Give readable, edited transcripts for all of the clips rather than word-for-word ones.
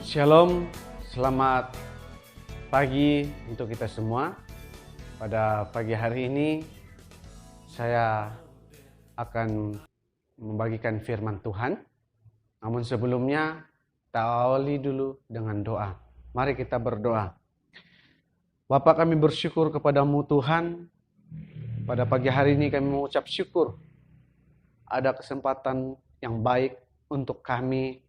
Shalom, selamat pagi untuk kita semua. Pada pagi hari ini saya akan membagikan firman Tuhan. Namun sebelumnya kita awali dulu dengan doa. Mari kita berdoa. Bapa, kami bersyukur kepadamu Tuhan. Pada pagi hari ini kami mengucap syukur ada kesempatan yang baik untuk kami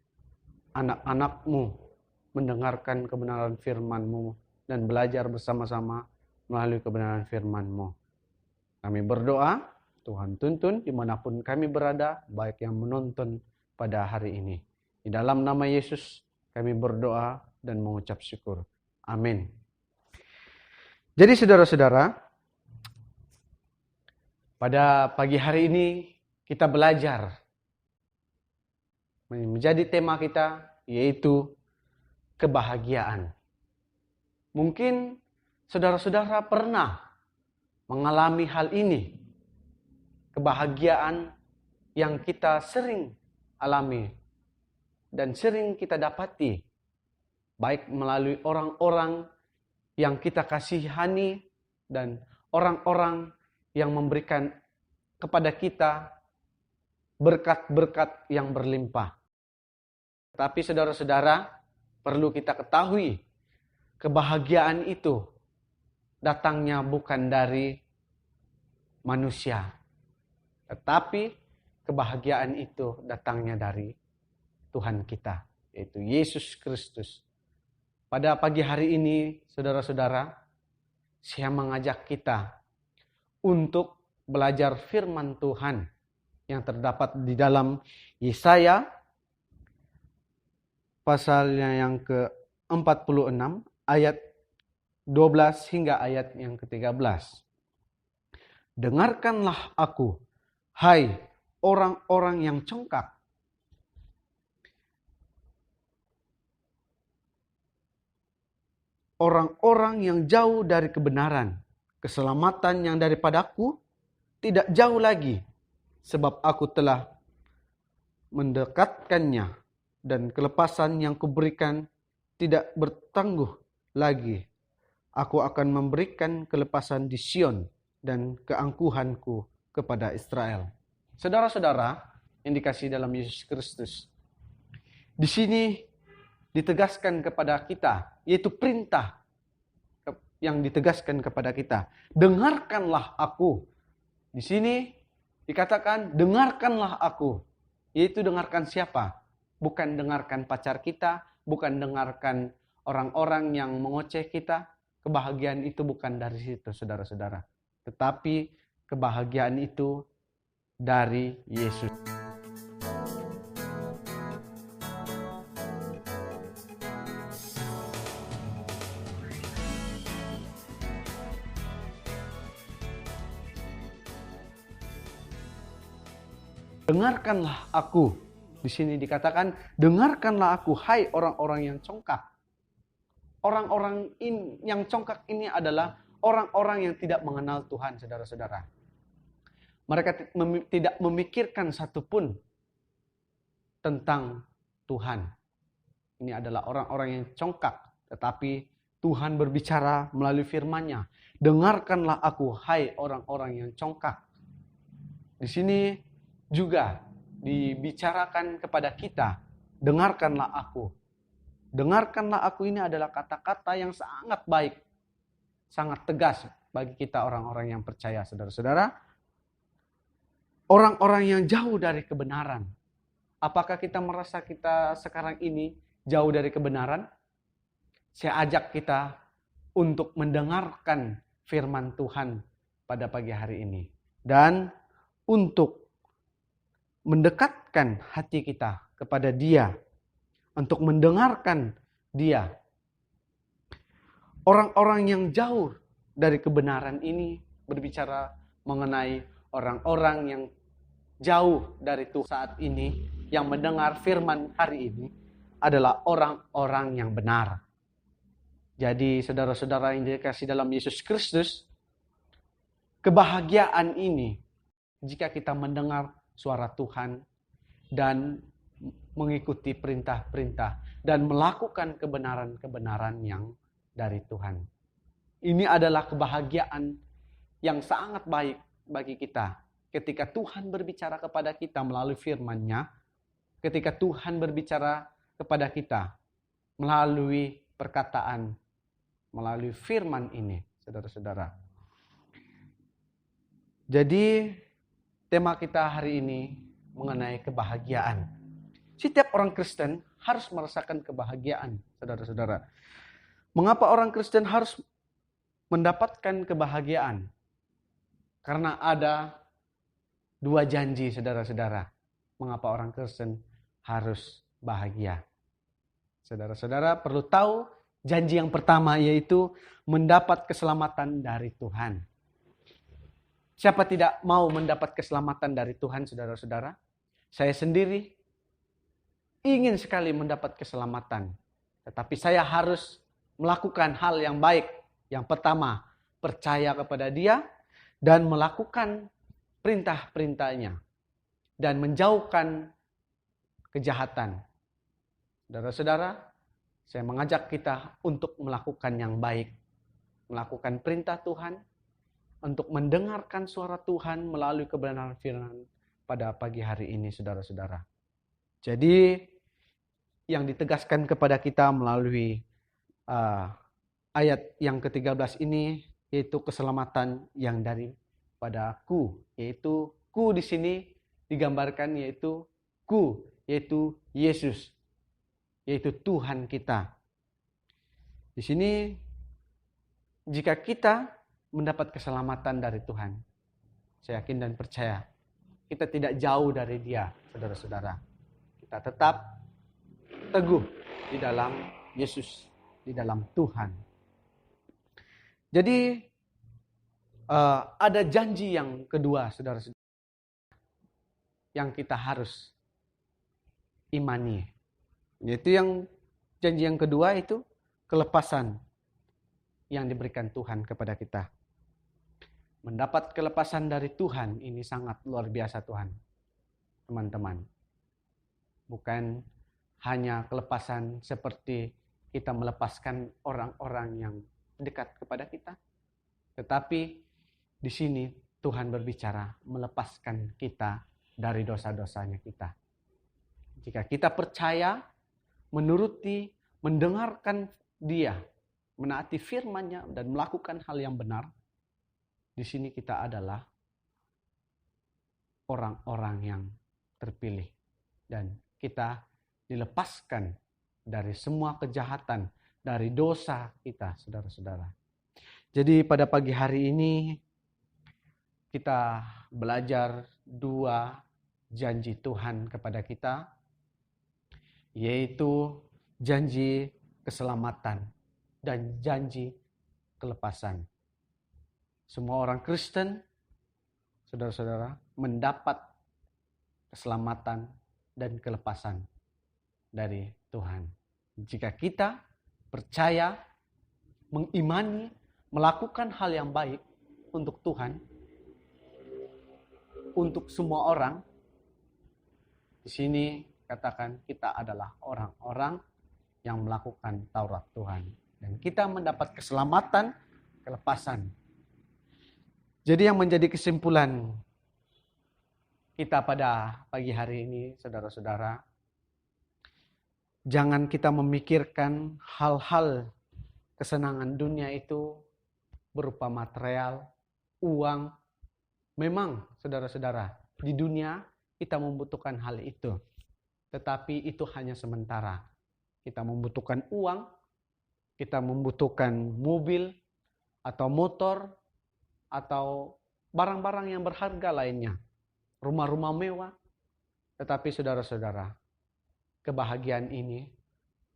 anak-anak-Mu mendengarkan kebenaran firman-Mu dan belajar bersama-sama melalui kebenaran firman-Mu. Kami berdoa, Tuhan tuntun dimanapun kami berada, baik yang menonton pada hari ini. Di dalam nama Yesus kami berdoa dan mengucap syukur. Amin. Jadi saudara-saudara, pada pagi hari ini kita belajar menjadi tema kita, yaitu kebahagiaan. Mungkin saudara-saudara pernah mengalami hal ini. Kebahagiaan yang kita sering alami dan sering kita dapati, baik melalui orang-orang yang kita kasihani dan orang-orang yang memberikan kepada kita berkat-berkat yang berlimpah. Tapi saudara-saudara, perlu kita ketahui, kebahagiaan itu datangnya bukan dari manusia. Tetapi kebahagiaan itu datangnya dari Tuhan kita, yaitu Yesus Kristus. Pada pagi hari ini, saudara-saudara, saya mengajak kita untuk belajar firman Tuhan yang terdapat di dalam Yesaya pasalnya yang ke-46 ayat 12 hingga ayat yang ke-13. Dengarkanlah aku, hai orang-orang yang congkak. Orang-orang yang jauh dari kebenaran, keselamatan yang daripadaku tidak jauh lagi, sebab aku telah mendekatkannya, dan kelepasan yang kuberikan tidak bertangguh lagi. Aku akan memberikan kelepasan di Sion dan keangkuhanku kepada Israel. Saudara-saudara yang dikasihi dalam Yesus Kristus, di sini ditegaskan kepada kita, yaitu perintah yang ditegaskan kepada kita. Dengarkanlah aku. Di sini dikatakan dengarkanlah aku. Yaitu dengarkan siapa? Bukan dengarkan pacar kita, bukan dengarkan orang-orang yang mengoceh kita. Kebahagiaan itu bukan dari situ, saudara-saudara. Tetapi kebahagiaan itu dari Yesus. Dengarkanlah aku. Di sini dikatakan, dengarkanlah aku, hai orang-orang yang congkak. Orang-orang yang congkak ini adalah orang-orang yang tidak mengenal Tuhan, saudara-saudara. Mereka tidak memikirkan satupun tentang Tuhan. Ini adalah orang-orang yang congkak. Tetapi Tuhan berbicara melalui firman-Nya. Dengarkanlah aku, hai orang-orang yang congkak. Di sini juga dibicarakan kepada kita, dengarkanlah aku. Dengarkanlah aku ini adalah kata-kata yang sangat baik, sangat tegas bagi kita orang-orang yang percaya, saudara-saudara. Orang-orang yang jauh dari kebenaran. Apakah kita merasa kita sekarang ini jauh dari kebenaran? Saya ajak kita untuk mendengarkan firman Tuhan pada pagi hari ini. Dan untuk mendekatkan hati kita kepada Dia, untuk mendengarkan Dia. Orang-orang yang jauh dari kebenaran ini berbicara mengenai orang-orang yang jauh dari Tuhan saat ini, yang mendengar firman hari ini adalah orang-orang yang benar. Jadi saudara-saudara yang dikasihi dalam Yesus Kristus, kebahagiaan ini jika kita mendengar suara Tuhan dan mengikuti perintah-perintah dan melakukan kebenaran-kebenaran yang dari Tuhan. Ini adalah kebahagiaan yang sangat baik bagi kita. Ketika Tuhan berbicara kepada kita melalui firman-Nya, ketika Tuhan berbicara kepada kita melalui perkataan, melalui firman ini, saudara-saudara. Jadi, tema kita hari ini mengenai kebahagiaan. Setiap orang Kristen harus merasakan kebahagiaan, saudara-saudara. Mengapa orang Kristen harus mendapatkan kebahagiaan? Karena ada 2 janji, saudara-saudara. Mengapa orang Kristen harus bahagia? Saudara-saudara perlu tahu, janji yang pertama yaitu mendapat keselamatan dari Tuhan. Siapa tidak mau mendapat keselamatan dari Tuhan, saudara-saudara? Saya sendiri ingin sekali mendapat keselamatan. Tetapi saya harus melakukan hal yang baik. Yang pertama, percaya kepada Dia dan melakukan perintah-perintahnya. Dan menjauhkan kejahatan. Saudara-saudara, saya mengajak kita untuk melakukan yang baik. Melakukan perintah Tuhan. Untuk mendengarkan suara Tuhan melalui kebenaran firman pada pagi hari ini, saudara-saudara. Jadi, yang ditegaskan kepada kita melalui ayat yang ke-13 ini, yaitu keselamatan yang daripadaku. Yaitu ku di sini digambarkan yaitu ku, yaitu Yesus. Yaitu Tuhan kita. Di sini, jika kita mendapat keselamatan dari Tuhan, saya yakin dan percaya, kita tidak jauh dari Dia, saudara-saudara. Kita tetap teguh di dalam Yesus, di dalam Tuhan. Jadi, ada janji yang kedua, saudara-saudara, yang kita harus imani. Yaitu janji yang kedua itu kelepasan yang diberikan Tuhan kepada kita. Mendapat kelepasan dari Tuhan ini sangat luar biasa, Tuhan. Teman-teman. Bukan hanya kelepasan seperti kita melepaskan orang-orang yang dekat kepada kita. Tetapi di sini Tuhan berbicara melepaskan kita dari dosa-dosanya kita. Jika kita percaya, menuruti, mendengarkan Dia, menaati firman-Nya dan melakukan hal yang benar, di sini kita adalah orang-orang yang terpilih. Dan kita dilepaskan dari semua kejahatan, dari dosa kita, saudara-saudara. Jadi pada pagi hari ini, kita belajar 2 janji Tuhan kepada kita, yaitu janji keselamatan dan janji kelepasan. Semua orang Kristen, saudara-saudara, mendapat keselamatan dan kelepasan dari Tuhan. Jika kita percaya, mengimani, melakukan hal yang baik untuk Tuhan, untuk semua orang, di sini katakan kita adalah orang-orang yang melakukan Taurat Tuhan. Dan kita mendapat keselamatan, kelepasan. Jadi yang menjadi kesimpulan kita pada pagi hari ini, saudara-saudara, jangan kita memikirkan hal-hal kesenangan dunia itu berupa material, uang. Memang, saudara-saudara, di dunia kita membutuhkan hal itu. Tetapi itu hanya sementara. Kita membutuhkan uang, kita membutuhkan mobil, atau motor, atau barang-barang yang berharga lainnya. Rumah-rumah mewah. Tetapi saudara-saudara, kebahagiaan ini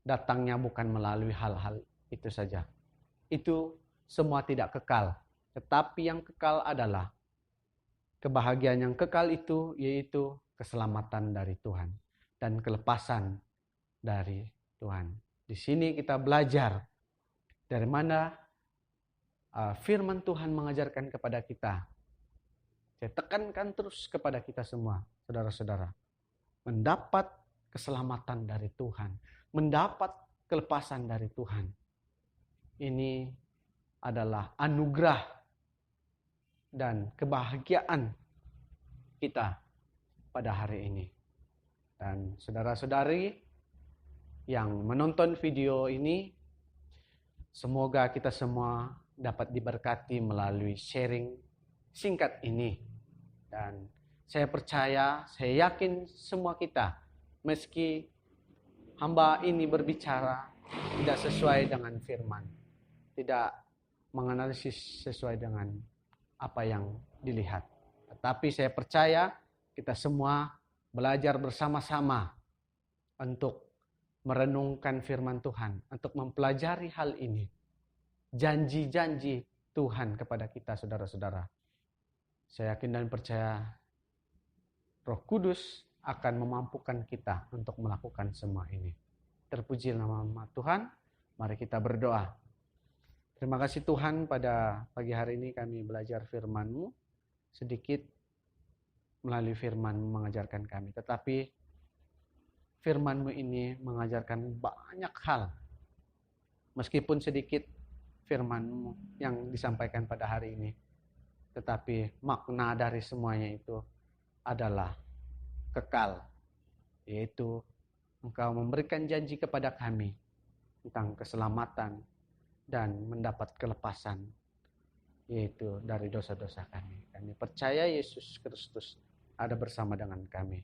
datangnya bukan melalui hal-hal itu saja. Itu semua tidak kekal. Tetapi yang kekal adalah kebahagiaan yang kekal itu, yaitu keselamatan dari Tuhan dan kelepasan dari Tuhan. Di sini kita belajar dari mana firman Tuhan mengajarkan kepada kita. Saya tekankan terus kepada kita semua, saudara-saudara. Mendapat keselamatan dari Tuhan. mendapat kelepasan dari Tuhan. Ini adalah anugerah dan kebahagiaan kita pada hari ini. Dan saudara-saudari yang menonton video ini, semoga kita semua dapat diberkati melalui sharing singkat ini. Dan saya percaya, saya yakin semua kita, meski hamba ini berbicara tidak sesuai dengan firman, tidak menganalisis sesuai dengan apa yang dilihat. Tetapi saya percaya kita semua belajar bersama-sama untuk merenungkan firman Tuhan, untuk mempelajari hal ini. Janji-janji Tuhan kepada kita, saudara-saudara. Saya yakin dan percaya Roh Kudus akan memampukan kita untuk melakukan semua ini. Terpuji nama Tuhan. Mari kita berdoa. Terima kasih Tuhan, pada pagi hari ini kami belajar firman-Mu. Sedikit melalui firman-Mu mengajarkan kami. Tetapi firman-Mu ini mengajarkan banyak hal. Meskipun sedikit firman-Mu yang disampaikan pada hari ini. Tetapi makna dari semuanya itu adalah kekal. Yaitu Engkau memberikan janji kepada kami tentang keselamatan dan mendapat kelepasan, yaitu dari dosa-dosa kami. Kami percaya Yesus Kristus ada bersama dengan kami.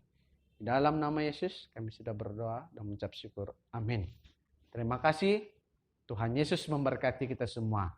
Dalam nama Yesus kami sudah berdoa dan mengucap syukur. Amin. Terima kasih. Tuhan Yesus memberkati kita semua.